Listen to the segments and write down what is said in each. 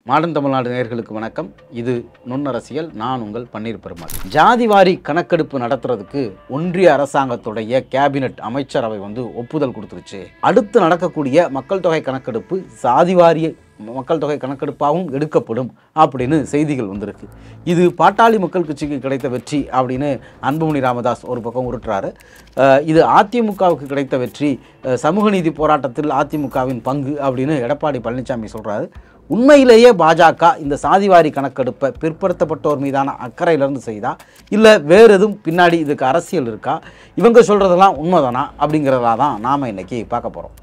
Modern Tamil Nadu நேயர்களுக்கு வணக்கம். இது நுண்ணரசியல். நான் உங்கள் பன்னீர் பெருமாள். ஜாதிவாரி கணக்கெடுப்பு நடத்துறதுக்கு ஒன்றிய அரசாங்கத்துடைய கேபினெட் அமைச்சரவை ஒப்புதல் கொடுத்துருச்சு. அடுத்து நடக்கக்கூடிய மக்கள் தொகை கணக்கெடுப்பு சாதிவாரிய மக்கள் தொகை கணக்கெடுப்பாகவும் எடுக்கப்படும் அப்படின்னு செய்திகள் வந்திருக்கு. இது பாட்டாளி மக்கள் கட்சிக்கு கிடைத்த வெற்றி அப்படின்னு அன்புமணி ராமதாஸ் ஒரு பக்கம் உருட்டுறாரு. இது அதிமுகவுக்கு கிடைத்த வெற்றி, சமூக நீதி போராட்டத்தில் அதிமுகவின் பங்கு அப்படின்னு எடப்பாடி பழனிசாமி சொல்கிறாரு. உண்மையிலேயே பாஜக இந்த சாதிவாரி கணக்கெடுப்பை பிற்படுத்தப்பட்டோர் மீதான அக்கறையிலிருந்து செய்தா, இல்லை வேறு எதுவும் பின்னாடி இதுக்கு அரசியல் இருக்கா, இவங்க சொல்கிறதெல்லாம் உண்மைதானா அப்படிங்கிறதா தான் நாம் இன்றைக்கி பார்க்க போகிறோம்.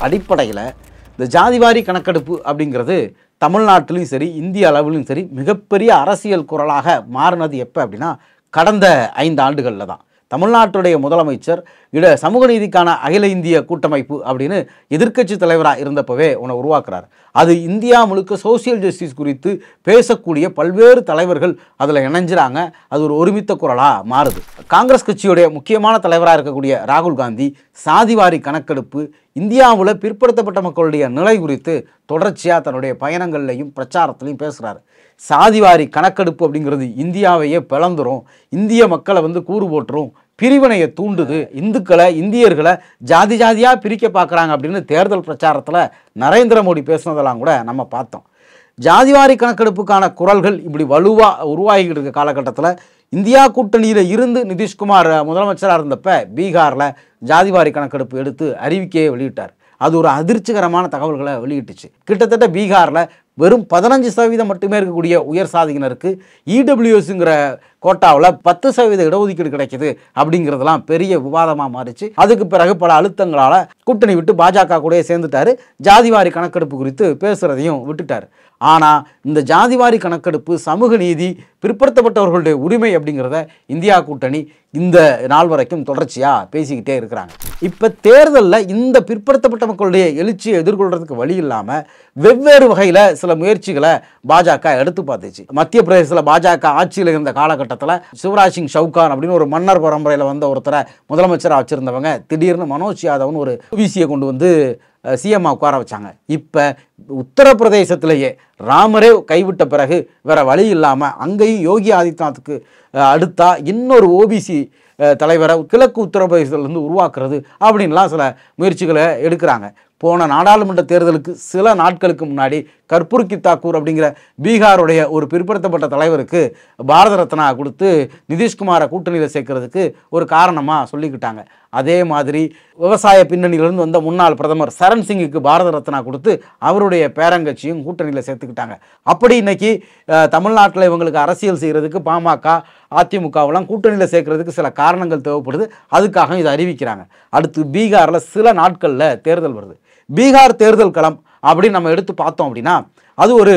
அடிப்படையில் இந்த ஜாதிவாரி கணக்கெடுப்பு அப்படிங்கிறது தமிழ்நாட்டிலும் சரி இந்திய அளவிலும் சரி மிகப்பெரிய அரசியல் குரலாக மாறினது எப்போ அப்படின்னா கடந்த 5 ஆண்டுகளில் தான். தமிழ்நாட்டுடைய முதலமைச்சர் சமூக நீதிக்கான அகில இந்திய கூட்டமைப்பு அப்படின்னு எதிர்க்கட்சி தலைவராக இருந்தப்பவே ஒன்று உருவாக்குறார். அது இந்தியா முழுக்க சோசியல் ஜஸ்டிஸ் குறித்து பேசக்கூடிய பல்வேறு தலைவர்கள் அதில் இணைஞ்சிறாங்க. அது ஒரு ஒருமித்த குரலாக மாறுது. காங்கிரஸ் கட்சியுடைய முக்கியமான தலைவராக இருக்கக்கூடிய ராகுல் காந்தி சாதிவாரி கணக்கெடுப்பு இந்தியாவில் பிற்படுத்தப்பட்ட மக்களுடைய நிலை குறித்து தொடர்ச்சியாக தன்னுடைய பயணங்கள்லையும் பிரச்சாரத்திலையும் பேசுகிறார். சாதிவாரி கணக்கெடுப்பு அப்படிங்கிறது இந்தியாவையே பிளந்துரும், இந்திய மக்களை கூறு போட்டுரும், பிரிவினையை தூண்டுது, இந்துக்களை இந்தியர்களை ஜாதி ஜாதியாக பிரிக்க பார்க்குறாங்க அப்படின்னு தேர்தல் பிரச்சாரத்தில் நரேந்திர மோடி பேசுனதெல்லாம் கூட நம்ம பார்த்தோம். ஜாதிவாரி கணக்கெடுப்புக்கான குரல்கள் இப்படி வலுவாக உருவாகிட்டு இருக்க காலகட்டத்தில் இந்தியா கூட்டணியில் இருந்து நிதிஷ்குமார் முதலமைச்சராக இருந்தப்ப பீகாரில் ஜாதிவாரி கணக்கெடுப்பு எடுத்து அறிவிக்கையை வெளியிட்டார். அது ஒரு அதிர்ச்சிகரமான தகவல்களை வெளியிட்டுச்சு. கிட்டத்தட்ட பீகாரில் வெறும் 15% மட்டுமே இருக்கக்கூடிய உயர் சாதியினருக்கு இடபிள்யூஎஸ்ங்கிற கோட்டாவில் 10% இடஒதுக்கீடு கிடைக்கிது அப்படிங்கிறதுலாம் பெரிய விவாதமாக மாறிச்சு. அதுக்கு பிறகு பல அழுத்தங்களால் கூட்டணி விட்டு பாஜக கூட சேர்ந்துட்டாரு. ஜாதிவாரி கணக்கெடுப்பு குறித்து பேசுகிறதையும் விட்டுட்டார். ஆனால் இந்த ஜாதிவாரி கணக்கெடுப்பு சமூக நீதி பிற்படுத்தப்பட்டவர்களுடைய உரிமை அப்படிங்கிறத இந்தியா கூட்டணி இந்த நாள் வரைக்கும் தொடர்ச்சியாக பேசிக்கிட்டே இருக்கிறாங்க. இப்போ தேர்தலில் இந்த பிற்படுத்தப்பட்ட மக்களுடைய எழுச்சியை எதிர்கொள்கிறதுக்கு வழி இல்லாமல் வெவ்வேறு வகையில் சில முயற்சிகளை பாஜக எடுத்து பார்த்துச்சு. மத்திய பிரதேசத்தில் பாஜக ஆட்சியில் இருந்த காலகட்டத்தில் சிவராஜ் சிங் சவுகான் அப்படின்னு ஒரு மன்னர் பரம்பரையில் வந்த ஒருத்தரை முதலமைச்சராக வச்சுருந்தவங்க திடீர்னு மனோஜ் யாதவ்னு ஒரு ஓபிசியை கொண்டு வந்து சிஎம்மா உட்கார வச்சாங்க. இப்போ உத்தரப்பிரதேசத்திலேயே ராமரே கைவிட்ட பிறகு வேற வழி இல்லாமல் அங்கேயும் யோகி ஆதித்யநாத்துக்கு அடுத்தா இன்னொரு ஓபிசி தலைவரை கிழக்கு உத்தரப்பிரதேசத்திலிருந்து உருவாக்குறது அப்படின்லாம் சில முயற்சிகளை எடுக்கிறாங்க. போன நாடாளுமன்ற தேர்தலுக்கு சில நாட்களுக்கு முன்னாடி கற்பூர்கி தாக்கூர் அப்படிங்கிற பீகாருடைய ஒரு பிற்படுத்தப்பட்ட தலைவருக்கு பாரத ரத்னா கொடுத்து நிதிஷ்குமாரை கூட்டணியில் சேர்க்கறதுக்கு ஒரு காரணமாக சொல்லிக்கிட்டாங்க. அதே மாதிரி விவசாய பின்னணியிலிருந்து வந்த முன்னாள் பிரதமர் சரண் சிங்குக்கு பாரத ரத்னா கொடுத்து அவருடைய பேரங்கட்சியும் கூட்டணியில் சேர்த்துக்கிட்டாங்க. அப்படி இன்னைக்கு தமிழ்நாட்டில் இவங்களுக்கு அரசியல் செய்கிறதுக்கு பாமக அதிமுகவெல்லாம் கூட்டணியில் சேர்க்கறதுக்கு சில காரணங்கள் தேவைப்படுது. அதுக்காக இதை அறிவிக்கிறாங்க. அடுத்து பீகாரில் சில நாட்களில் தேர்தல் வருது. பீகார் தேர்தல் களம் அப்படின்னு நம்ம எடுத்து பார்த்தோம் அப்படின்னா அது ஒரு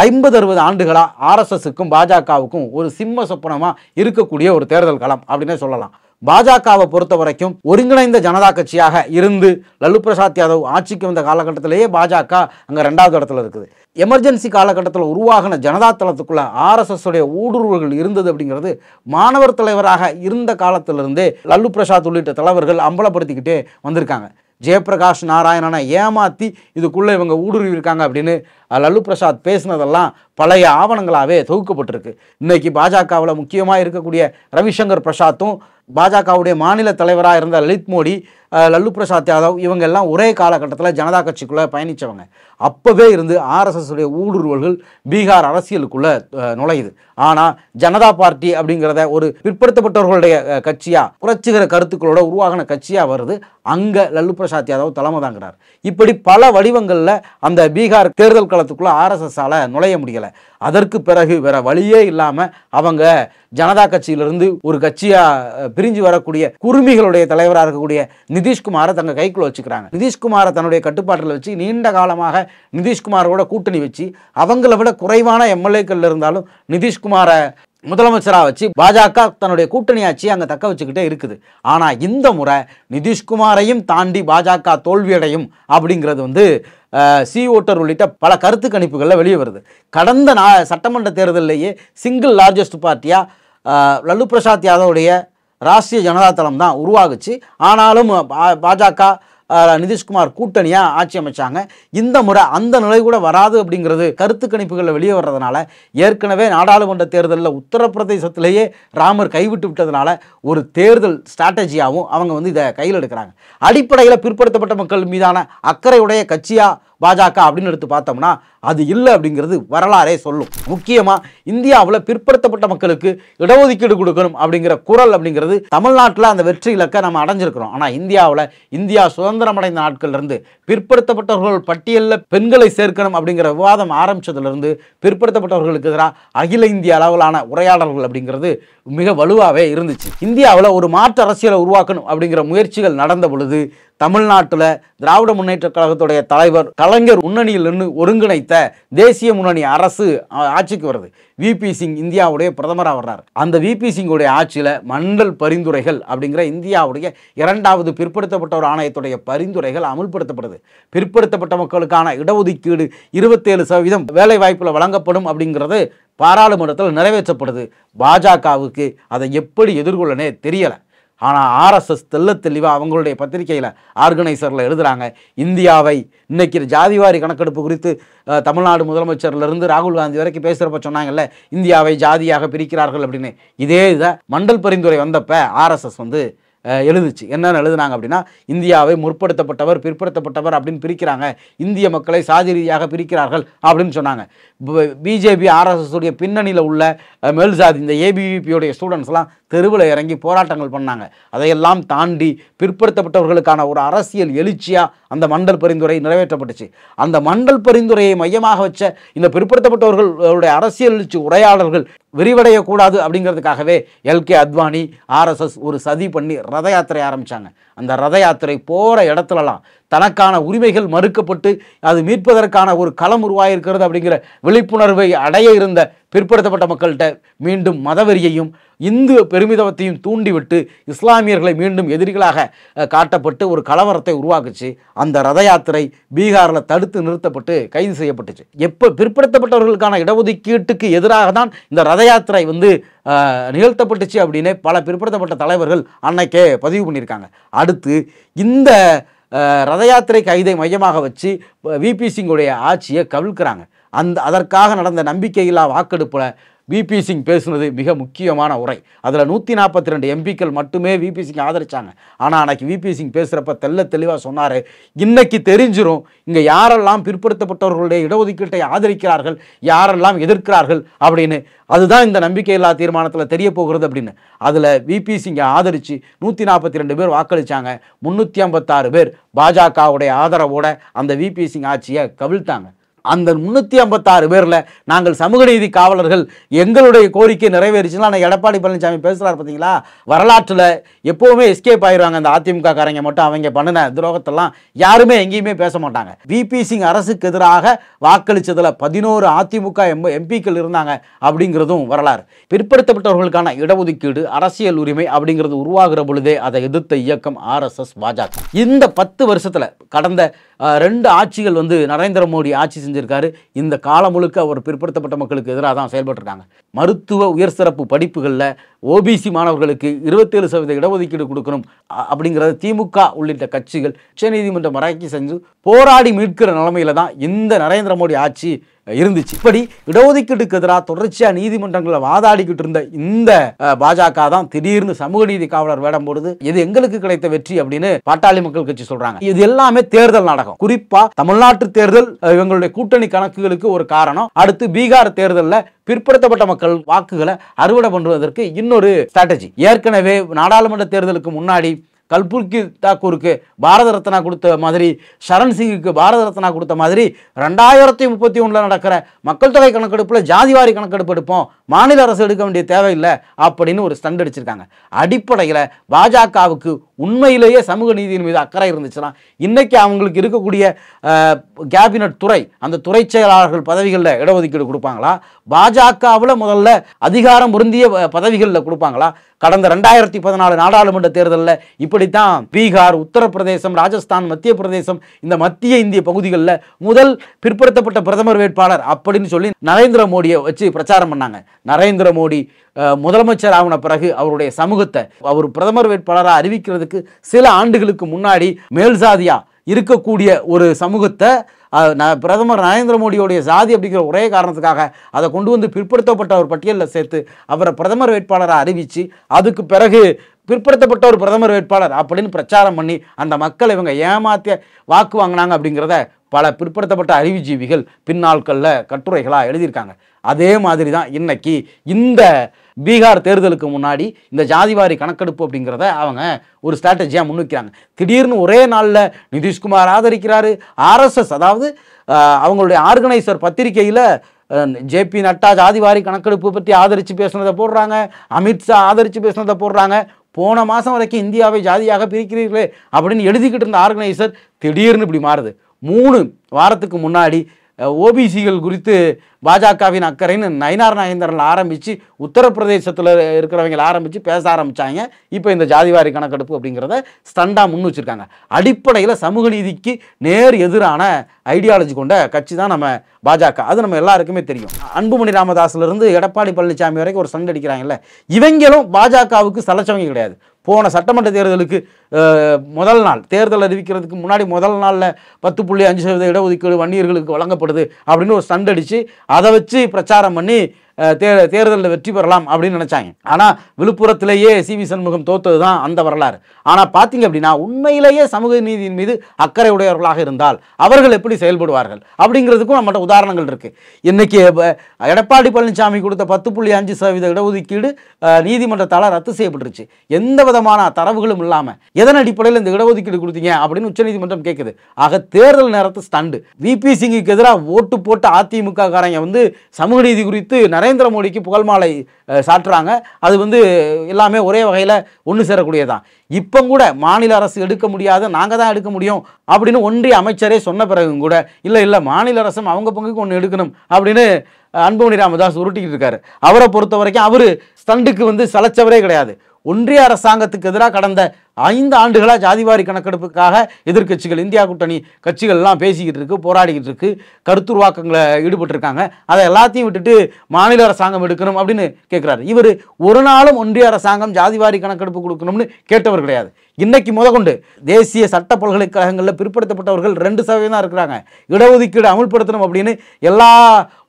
50-60 ஆண்டுகளாக ஆர்எஸ்எஸ்க்கும் பாஜகவுக்கும் ஒரு சிம்ம சொப்பனமாக இருக்கக்கூடிய ஒரு தேர்தல் களம் அப்படின்னே சொல்லலாம். பாஜகவை பொறுத்த வரைக்கும் ஒருங்கிணைந்த ஜனதா கட்சியாக இருந்து லல்லு பிரசாத் யாதவ் ஆட்சிக்கு வந்த காலகட்டத்திலேயே பாஜக அங்கே 2வது இடத்துல இருக்குது. எமர்ஜென்சி காலகட்டத்தில் உருவாகின ஜனதா தளத்துக்குள்ள ஆர்எஸ்எஸ் உடைய ஊடுருவல்கள் இருந்தது அப்படிங்கிறது மாணவர் தலைவராக இருந்த காலத்திலிருந்தே லல்லு பிரசாத் உள்ளிட்ட தலைவர்கள் அம்பலப்படுத்திக்கிட்டே வந்திருக்காங்க. ஜெயபிரகாஷ் நாராயணனை ஏமாற்றி இதுக்குள்ளே இவங்க ஊடுருவிருக்காங்க அப்படின்னு லல்லு பிரசாத் பேசினதெல்லாம் பழைய ஆவணங்களாகவே தொகுக்கப்பட்டிருக்கு. இன்றைக்கி பாஜகவில் முக்கியமாக இருக்கக்கூடிய ரவிசங்கர் பிரசாத்தும் பாஜகவுடைய மாநில தலைவராக இருந்த லலித் மோடி, லல்லு பிரசாத் யாதவ் இவங்க எல்லாம் ஒரே காலகட்டத்தில் ஜனதா கட்சிக்குள்ளே பயணித்தவங்க. அப்போவே இருந்து ஆர்எஸ்எஸ் உடைய ஊடுருவல்கள் பீகார் அரசியலுக்குள்ளே நுழையுது. ஆனால் ஜனதா பார்ட்டி அப்படிங்கிறத ஒரு பிற்படுத்தப்பட்டவர்களுடைய கட்சியாக புரட்சிகர கருத்துக்களோட உருவாகின கட்சியாக வருது. அங்கே லல்லு பிரசாத் யாதவ் தலைமை தாங்கிறார். இப்படி பல வடிவங்களில் அந்த பீகார் தேர்தல் களத்துக்குள்ளே ஆர்எஸ்எஸ்ஸால் நுழைய முடியலை. அதற்கு பிறகு வேற வழியே இல்லாமல் அவங்க ஜனதா கட்சியிலிருந்து ஒரு கட்சியாக பிரிஞ்சு வரக்கூடிய குருமிகளுடைய தலைவராக இருக்கக்கூடிய நிதிஷ்குமாரை தங்க கைக்குள்ள வச்சுக்கிறாங்க. நிதிஷ்குமாரை தன்னுடைய கட்டுப்பாட்டில் வச்சு நீண்ட காலமாக நிதிஷ்குமாரோட கூட்டணி வச்சு அவங்கள விட குறைவான எம்எல்ஏக்கள் இருந்தாலும் நிதிஷ்குமாரை முதலமைச்சராக வச்சு பாஜக தன்னுடைய கூட்டணி ஆட்சி அங்கே தக்க வச்சுக்கிட்டே இருக்குது. ஆனால் இந்த முறை நிதிஷ்குமாரையும் தாண்டி பாஜக தோல்வியடையும் அப்படிங்கிறது சி ஓட்டர் உள்ளிட்ட பல கருத்து கணிப்புகளில் வெளியே வருது. கடந்த சட்டமன்ற தேர்தலிலேயே சிங்கிள் லார்ஜஸ்ட் பார்ட்டியாக லல்லு பிரசாத் யாதவுடைய ராஷ்டிரிய ஜனதா தளம் தான் உருவாகுச்சு. ஆனாலும் பாஜக நிதிஷ்குமார் கூட்டணியாக ஆட்சி அமைச்சாங்க. இந்த முறை அந்த நிலை கூட வராது அப்படிங்கிறது கருத்து கணிப்புகளில் வெளியே வர்றதுனால, ஏற்கனவே நாடாளுமன்ற தேர்தலில் உத்தரப்பிரதேசத்திலேயே ராமர் கைவிட்டு விட்டதுனால ஒரு தேர்தல் ஸ்ட்ராட்டஜியாகவும் அவங்க இதை கையில் எடுக்கிறாங்க. அடிப்படையில் பிற்படுத்தப்பட்ட மக்கள் மீதான அக்கறையுடைய கட்சியாக பாஜக அப்படின்னு எடுத்து பார்த்தோம்னா அது இல்லை அப்படிங்கிறது வரலாறே சொல்லும். முக்கியமாக இந்தியாவில் பிற்படுத்தப்பட்ட மக்களுக்கு இடஒதுக்கீடு கொடுக்கணும் அப்படிங்கிற குரல் அப்படிங்கிறது தமிழ்நாட்டில் அந்த வெற்றி இலக்கை நம்ம அடைஞ்சிருக்கிறோம். ஆனால் இந்தியா சுதந்திரம் அடைந்த நாட்கள்லேருந்து பிற்படுத்தப்பட்டவர்கள் பட்டியலில் பெண்களை சேர்க்கணும் அப்படிங்கிற விவாதம் ஆரம்பித்ததுலேருந்து பிற்படுத்தப்பட்டவர்களுக்கு எதிராக அகில இந்திய அளவிலான உரையாடல்கள் அப்படிங்கிறது மிக வலுவாகவே இருந்துச்சு. இந்தியாவில் ஒரு மாற்று அரசியலை உருவாக்கணும் அப்படிங்கிற முயற்சிகள் நடந்த பொழுது தமிழ்நாட்டில் திராவிட முன்னேற்ற கழகத்துடைய தலைவர் கலைஞர் முன்னணியில் நின்று ஒருங்கிணைத்த தேசிய முன்னணி அரசு ஆட்சிக்கு வருது. விபி சிங் இந்தியாவுடைய பிரதமராக வர்றார். அந்த விபி சிங்குடைய ஆட்சியில் மண்டல் பரிந்துரைகள் அப்படிங்கிற இந்தியாவுடைய 2வது பிற்படுத்தப்பட்டோர் ஆணையத்துடைய பரிந்துரைகள் அமுல்படுத்தப்படுது. பிற்படுத்தப்பட்ட மக்களுக்கான இடஒதுக்கீடு 27% வேலை வாய்ப்பில் வழங்கப்படும் அப்படிங்கிறது பாராளுமன்றத்தில் நிறைவேற்றப்படுது. பாஜகவுக்கு அதை எப்படி எதிர்கொள்ளனே தெரியலை. ஆனால் ஆர்எஸ்எஸ் தெளிவாக அவங்களுடைய பத்திரிகையில் ஆர்கனைசரில் எழுதுகிறாங்க, இந்தியாவை இன்னைக்கு ஜாதிவாரி கணக்கெடுப்பு குறித்து தமிழ்நாடு முதலமைச்சர்லேருந்து ராகுல் காந்தி வரைக்கும் பேசுகிறப்ப சொன்னாங்கல்ல, இந்தியாவை ஜாதியாக பிரிக்கிறார்கள் அப்படின்னு. இதே இதை மண்டல் பரிந்துரை வந்தப்போ ஆர்எஸ்எஸ் எழுதுச்சு. என்னென்னு எழுதுனாங்க அப்படின்னா, இந்தியாவை முற்படுத்தப்பட்டவர் பிற்படுத்தப்பட்டவர் அப்படின்னு பிரிக்கிறாங்க, இந்திய மக்களை சாதி ரீதியாக பிரிக்கிறார்கள் அப்படின்னு சொன்னாங்க. பிஜேபி ஆர்எஸ்எஸ் உடைய பின்னணியில் உள்ள மேல்சாதி இந்த ஏபிவிபியோடைய ஸ்டூடெண்ட்ஸ்லாம் தெருவில் இறங்கி போராட்டங்கள் பண்ணாங்க. அதையெல்லாம் தாண்டி பிற்படுத்தப்பட்டவர்களுக்கான ஒரு அரசியல் எழுச்சியாக அந்த மண்டல் பரிந்துரை நிறைவேற்றப்பட்டுச்சு. அந்த மண்டல் பரிந்துரையை மையமாக வச்ச இந்த பிற்படுத்தப்பட்டவர்களுடைய அரசியல் எழுச்சி உரையாடல்கள் விரிவடையக்கூடாது அப்படிங்கிறதுக்காகவே எல்கே அத்வானி ஆர்எஸ்எஸ் ஒரு சதி பண்ணி ரத யாத்திரை ஆரம்பித்தாங்க. அந்த ரத யாத்திரை போகிற இடத்துலலாம் தனக்கான உரிமைகள் மறுக்கப்பட்டு அது மீட்பதற்கான ஒரு களம் உருவாயிருக்கிறது அப்படிங்கிற விழிப்புணர்வை அடைய இருந்த பிற்படுத்தப்பட்ட மக்கள்கிட்ட மீண்டும் மதவெறியையும் இந்து பெருமிதத்தையும் தூண்டிவிட்டு இஸ்லாமியர்களை மீண்டும் எதிரிகளாக காட்டப்பட்டு ஒரு கலவரத்தை உருவாக்குச்சு. அந்த ரத யாத்திரை பீகாரில் தடுத்து நிறுத்தப்பட்டு கைது செய்யப்பட்டுச்சு. எப்போ பிற்படுத்தப்பட்டவர்களுக்கான இடஒதுக்கீட்டுக்கு எதிராக தான் இந்த ரத யாத்திரை நிகழ்த்தப்பட்டுச்சு அப்படின்னு பல பிற்படுத்தப்பட்ட தலைவர்கள் அன்னைக்கே பதிவு பண்ணியிருக்காங்க. அடுத்து இந்த ரத யாத்திரை கைதை மையமாக வச்சு விபி சிங்குடைய ஆட்சியை கவிழ்க்கிறாங்க. அதற்காக நடந்த நம்பிக்கையில்லா வாக்கெடுப்பில் விபி சிங் பேசுனது மிக முக்கியமான உரை. அதில் 142 எம்பிக்கள் மட்டுமே விபி சிங் ஆதரித்தாங்க. ஆனால் அன்னைக்கு விபி சிங் பேசுகிறப்ப தெளிவாக சொன்னார், இன்னைக்கு தெரிஞ்சிரும் இங்கே யாரெல்லாம் பிற்படுத்தப்பட்டவர்களுடைய இடஒதுக்கீட்டை ஆதரிக்கிறார்கள், யாரெல்லாம் எதிர்க்கிறார்கள் அப்படின்னு. அதுதான் இந்த நம்பிக்கையில்லா தீர்மானத்தில் தெரிய போகிறது அப்படின்னு. அதில் விபி சிங்கை ஆதரித்து 142 பேர் வாக்களித்தாங்க. 356 பேர் பாஜகவுடைய ஆதரவோட அந்த விபி சிங் ஆட்சியை கவிழ்த்தாங்க. அந்த 356 பேரில் நாங்கள் சமூக நீதி காவலர்கள் எங்களுடைய கோரிக்கை நிறைவேறிச்சுன்னா எடப்பாடி பழனிசாமி பேசுகிறார் பார்த்தீங்களா, வரலாற்றில் எப்போவுமே எஸ்கேப் ஆயிடுவாங்க. அந்த அதிமுக காரங்க மட்டும் அவங்க பண்ணின துரோகத்தெல்லாம் யாருமே எங்கேயுமே பேச மாட்டாங்க. விபி சிங் அரசுக்கு எதிராக வாக்களித்ததில் 11 அதிமுக எம்பிக்கள் இருந்தாங்க அப்படிங்கிறதும் வரலாறு. பிற்படுத்தப்பட்டவர்களுக்கான இடஒதுக்கீடு அரசியல் உரிமை அப்படிங்கிறது உருவாகிற பொழுதே அதை எதிர்த்த இயக்கம் ஆர்எஸ்எஸ் பாஜக. இந்த 10 வருஷத்தில் கடந்த 2 ஆட்சிகள் நரேந்திர மோடி ஆட்சி செஞ்சிருக்காரு. இந்த காலம் முழுக்க அவர் பிற்படுத்தப்பட்ட மக்களுக்கு எதிராக தான் செயல்பட்டுருக்காங்க. மருத்துவ உயர் சிறப்பு படிப்புகளில் ஓபிசி மாணவர்களுக்கு 27% இடஒதுக்கீடு கொடுக்கணும் அப்படிங்கிறது திமுக உள்ளிட்ட கட்சிகள் உச்சநீதிமன்றம் வரைக்கி செஞ்சு போராடி மீட்கிற நிலைமையில தான் இந்த நரேந்திர மோடி ஆட்சி இருந்துச்சு. இப்படி இடஒதுக்கீட்டுக்கு எதிராக தொடர்ச்சியாக நீதிமன்றங்களில் வாதாடிக்கிட்டு இருந்த இந்த பாஜக தான் திடீர்னு சமூக நீதி காவலர் வேடம் போடுது. இது எங்களுக்கு கிடைத்த வெற்றி அப்படின்னு பாட்டாளி மக்கள் கட்சி சொல்றாங்க. இது எல்லாமே தேர்தல் நாடகம். குறிப்பா தமிழ்நாட்டு தேர்தல் இவங்களுடைய கூட்டணி கணக்குகளுக்கு ஒரு காரணம். அடுத்து பீகார் தேர்தலில் பிற்படுத்தப்பட்ட மக்கள் வாக்குகளை அறுவடை பண்ணுவதற்கு இன்னொரு ஸ்ட்ராட்டஜி. ஏற்கனவே நாடாளுமன்ற தேர்தலுக்கு முன்னாடி கல்புர்கி தாக்கூருக்கு பாரத ரத்னா கொடுத்த மாதிரி, சரண் சிங்குக்கு பாரத ரத்னா கொடுத்த மாதிரி 2031 நடக்கிற மக்கள் தொகை கணக்கெடுப்பில் ஜாதிவாரி கணக்கெடுப்பு எடுப்போம், மாநில அரசு எடுக்க வேண்டிய தேவையில்லை அப்படின்னு ஒரு ஸ்டண்ட் அடிச்சிருக்காங்க. அடிப்படையில் பாஜகவுக்கு உண்மையிலேயே சமூக நீதியின் மீது அக்கறை இருந்துச்சுன்னா இன்னைக்கு அவங்களுக்கு இருக்கக்கூடிய கேபினட் துறை, அந்த துறை செயலாளர்கள் பதவிகளில் இடஒதுக்கீடு கொடுப்பாங்களா? பாஜகவில் முதல்ல அதிகாரம் பொருந்திய பதவிகளில் கொடுப்பாங்களா? கடந்த 2014 நாடாளுமன்ற தேர்தலில் இப்படித்தான் பீகார், உத்தரப்பிரதேசம், ராஜஸ்தான், மத்திய பிரதேசம், இந்த மத்திய இந்திய பகுதிகளில் முதல் பிற்படுத்தப்பட்ட பிரதமர் வேட்பாளர் அப்படின்னு சொல்லி நரேந்திர மோடியை வச்சு பிரச்சாரம் பண்ணாங்க. நரேந்திர மோடி முதலமைச்சர் ஆன பிறகு அவருடைய சமூகத்தை அவர் பிரதமர் வேட்பாளராக அறிவிக்கிறதுக்கு சில ஆண்டுகளுக்கு முன்னாடி மேல்சாதியா இருக்கக்கூடிய ஒரு சமூகத்தை பிரதமர் நரேந்திர மோடியோடைய சாதி அப்படிங்கிற ஒரே காரணத்துக்காக அதை கொண்டு வந்து பிற்படுத்தப்பட்ட ஒரு பட்டியலில் சேர்த்து அவரை பிரதமர் வேட்பாளராக அறிவித்து அதுக்கு பிறகு பிற்படுத்தப்பட்ட ஒரு பிரதமர் வேட்பாளர் அப்படின்னு பிரச்சாரம் பண்ணி அந்த மக்கள் இவங்க ஏமாத்திய வாக்கு வாங்கினாங்க அப்படிங்கிறத பல பிற்படுத்தப்பட்ட அறிவுஜீவிகள் பின்னாட்களில் கட்டுரைகளாக எழுதியிருக்காங்க. அதே மாதிரி தான் இன்னைக்கு இந்த பீகார் தேர்தலுக்கு முன்னாடி இந்த ஜாதிவாரி கணக்கெடுப்பு அப்படிங்கிறத அவங்க ஒரு ஸ்ட்ராட்டஜியாக முன்வைக்கிறாங்க. திடீர்னு ஒரே நாளில் நிதிஷ்குமார் ஆதரிக்கிறாரு, ஆர்எஸ்எஸ் அதாவது அவங்களுடைய ஆர்கனைசர் பத்திரிகையில் ஜேபி நட்டா ஜாதிவாரி கணக்கெடுப்பு பற்றி ஆதரித்து பேசுனதை போடுறாங்க, அமித்ஷா ஆதரித்து பேசுனதை போடுறாங்க. போன மாதம் வரைக்கும் இந்தியாவை ஜாதியாக பிரிக்கிறீர்களே அப்படின்னு எழுதிக்கிட்டு இருந்த ஆர்கனைசர் திடீர்னு இப்படி மாறுது. 3 வாரத்துக்கு முன்னாடி ஓபிசிகள் குறித்து பாஜகவின் அக்கறைன்னு நயினார் நாகேந்திரன் ஆரம்பித்து உத்தரப்பிரதேசத்தில் இருக்கிறவங்களை ஆரம்பித்து பேச ஆரம்பித்தாங்க. இப்போ இந்த ஜாதிவாரி கணக்கெடுப்பு அப்படிங்கிறத ஸ்டண்டாக முன் வச்சுருக்காங்க. அடிப்படையில் சமூக நீதிக்கு நேர் எதிரான ஐடியாலஜி கொண்ட கட்சி தான் நம்ம பாஜக. அது நம்ம எல்லாருக்குமே தெரியும். அன்புமணி ராமதாஸ்லேருந்து எடப்பாடி பழனிசாமி வரைக்கும் ஒரு ஸ்டண்ட் அடிக்கிறாங்கல்ல, இவங்களும் பாஜகவுக்கு சலைச்சவங்க கிடையாது. போன சட்டமன்ற தேர்தலுக்கு முதல் நாள் தேர்தல் அறிவிக்கிறதுக்கு முன்னாடி முதல் நாளில் 10.5% இடஒதுக்கீடு வன்னியர்களுக்கு வழங்கப்படுது அப்படின்னு ஒரு ஸ்டண்ட் அடித்து அதை வச்சு பிரச்சாரம் பண்ணி தேர்தலில் வெற்றி பெறலாம் அப்படின்னு நினச்சாங்க. ஆனால் விழுப்புரத்திலேயே சிவி சண்முகம் தோத்தது தான் அந்த வரலாறு. ஆனால் பார்த்தீங்க அப்படின்னா உண்மையிலேயே சமூக நீதியின் மீது அக்கறை உடையவர்களாக இருந்தால் அவர்கள் எப்படி செயல்படுவார்கள் அப்படிங்கிறதுக்கும் நம்மகிட்ட உதாரணங்கள் இருக்குது. இன்றைக்கி எடப்பாடி பழனிசாமி கொடுத்த 10.5% இடஒதுக்கீடு நீதிமன்றத்தால் ரத்து செய்யப்பட்டுருச்சு. எந்த விதமான தரவுகளும் இல்லாமல் எதன் அடிப்படையில் இந்த இடஒதுக்கீடு கொடுத்தீங்க அப்படின்னு உச்சநீதிமன்றம் கேட்குது. ஆக தேர்தல் நேரத்து ஸ்டண்டு. விபி சிங்குக்கு எதிராக ஓட்டு போட்ட அதிமுக காரங்க சமூக நீதி குறித்து நரேந்திர மோடிக்கு புகழ் மாலை சாட்டுறாங்க. அது எல்லாமே ஒரே வகையில் ஒன்று சேரக்கூடியதான். இப்போ கூட மாநில அரசு எடுக்க முடியாத நாங்கள் தான் எடுக்க முடியும் அப்படின்னு ஒன்றிய அமைச்சரே சொன்ன பிறகும் கூட இல்லை மாநில அரசும் அவங்க பங்குக்கு ஒன்று எடுக்கணும் அப்படின்னு அன்புமணி ராமதாஸ் உருட்டிக்கிட்டு இருக்காரு. அவரை பொறுத்த வரைக்கும் அவர் ஸ்டண்டுக்கு சலைச்சவரே கிடையாது. ஒன்றிய அரசாங்கத்துக்கு எதிராக கடந்த 5 ஆண்டுகளாக ஜாதிவாரி கணக்கெடுப்புக்காக எதிர்க்கட்சிகள் இந்தியா கூட்டணி கட்சிகள்லாம் பேசிக்கிட்டு இருக்கு, போராடிக்கிட்டு இருக்கு, கருத்துருவாக்கங்களை ஈடுபட்டிருக்காங்க. அதை எல்லாத்தையும் விட்டுட்டு மாநில அரசாங்கம் எடுக்கணும் அப்படின்னு கேட்குறாரு. இவர் ஒரு நாளும் ஒன்றிய அரசாங்கம் ஜாதிவாரி கணக்கெடுப்பு கொடுக்கணும்னு கேட்டவர் கிடையாது. இன்னைக்கு முதற்கொண்டு தேசிய சட்ட பல்கலைக்கழகங்களில் பிற்படுத்தப்பட்டவர்கள் 2% தான் இருக்கிறாங்க. இடஒதுக்கீடு அமுல்படுத்தணும் அப்படின்னு எல்லா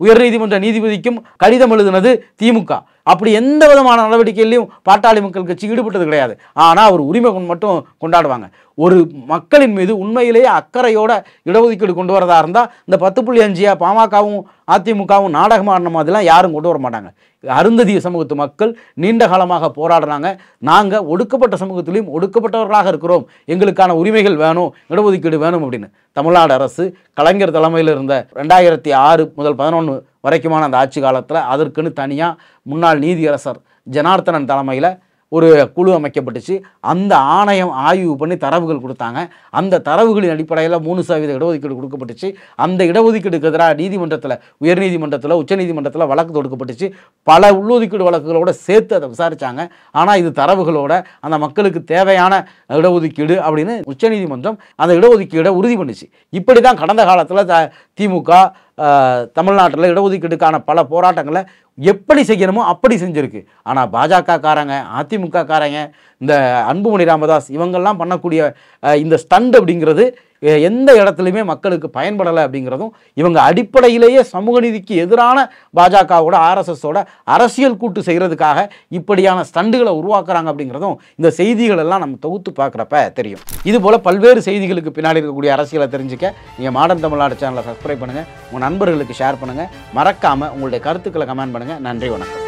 உயர்நீதிமன்ற நீதிபதிக்கும் கடிதம் எழுதினது திமுக. அப்படி எந்த விதமான நடவடிக்கையிலையும் பாட்டாளி மக்கள் கட்சி ஈடுபட்டது கிடையாது. ஆனால் அவர் உரிமை மட்டும் கொண்டாடுவாங்க. ஒரு மக்களின் மீது உண்மையிலேயே அக்கறையோட இடஒதுக்கீடு கொண்டு வரதா இருந்தால் இந்த 10.5 பாமகவும் அதிமுகவும் நாடகம் ஆடின மாதிரிலாம் யாரும் கொண்டு வர மாட்டாங்க. அருந்ததிய சமூகத்து மக்கள் நீண்ட காலமாக போராடுறாங்க. நாங்கள் ஒடுக்கப்பட்ட சமூகத்திலையும் ஒடுக்கப்பட்டவர்களாக இருக்கிறோம், எங்களுக்கான உரிமைகள் வேணும், இடஒதுக்கீடு வேணும் அப்படின்னு தமிழ்நாடு அரசு கலைஞர் தலைமையில் இருந்த 2006 முதல் 2011 வரைக்குமான அந்த ஆட்சி காலத்தில் அதற்குன்னு தனியாக முன்னாள் நீதியரசர் ஜனார்த்தனன் தலைமையில் ஒரு குழு அமைக்கப்பட்டுச்சு. அந்த ஆணையம் ஆய்வு பண்ணி தரவுகள் கொடுத்தாங்க. அந்த தரவுகளின் அடிப்படையில் 3% இடஒதுக்கீடு கொடுக்கப்பட்டுச்சு. அந்த இடஒதுக்கீடுக்கு எதிராக நீதிமன்றத்தில், உயர்நீதிமன்றத்தில், உச்சநீதிமன்றத்தில் வழக்கு தொடுக்கப்பட்டுச்சு. பல உள்ளொதுக்கீடு வழக்குகளோடு சேர்த்து அதை விசாரித்தாங்க. ஆனால் இது தரவுகளோட அந்த மக்களுக்கு தேவையான இடஒதுக்கீடு அப்படின்னு உச்சநீதிமன்றம் அந்த இடஒதுக்கீடை உறுதி பண்ணிச்சு. இப்படி தான் கடந்த காலத்தில் திமுக தமிழ்நாட்டில் இடஒதுக்கீடுக்கான பல போராட்டங்களை எப்படி செய்யணுமோ அப்படி செஞ்சுருக்கு. ஆனால் பாஜக காரங்க, அதிமுக காரங்க, இந்த அன்புமணி ராமதாஸ் இவங்கெல்லாம் பண்ணக்கூடிய இந்த ஸ்டண்ட் அப்படிங்கிறது எந்த இடத்துலையுமே மக்களுக்கு பயன்படலை அப்படிங்கிறதும், இவங்க அடிப்படையிலேயே சமூக நீதிக்கு எதிரான பாஜகவோட ஆர்எஸ்எஸோட அரசியல் கூட்டு செய்கிறதுக்காக இப்படியான ஸ்டண்டுகளை உருவாக்குறாங்க அப்படிங்கிறதும் இந்த செய்திகள் எல்லாம் நம்ம தொகுத்து பார்க்குறப்ப தெரியும். இதுபோல் பல்வேறு செய்திகளுக்கு பின்னாடி இருக்கக்கூடிய அரசியலை தெரிஞ்சுக்க நீங்கள் மாடர்ன் தமிழ்நாடு சேனலை சப்ஸ்கிரைப் பண்ணுங்கள், உங்கள் நண்பர்களுக்கு ஷேர் பண்ணுங்கள், மறக்காமல் உங்களுடைய கருத்துக்களை கமெண்ட் பண்ணுங்கள். நன்றி, வணக்கம்.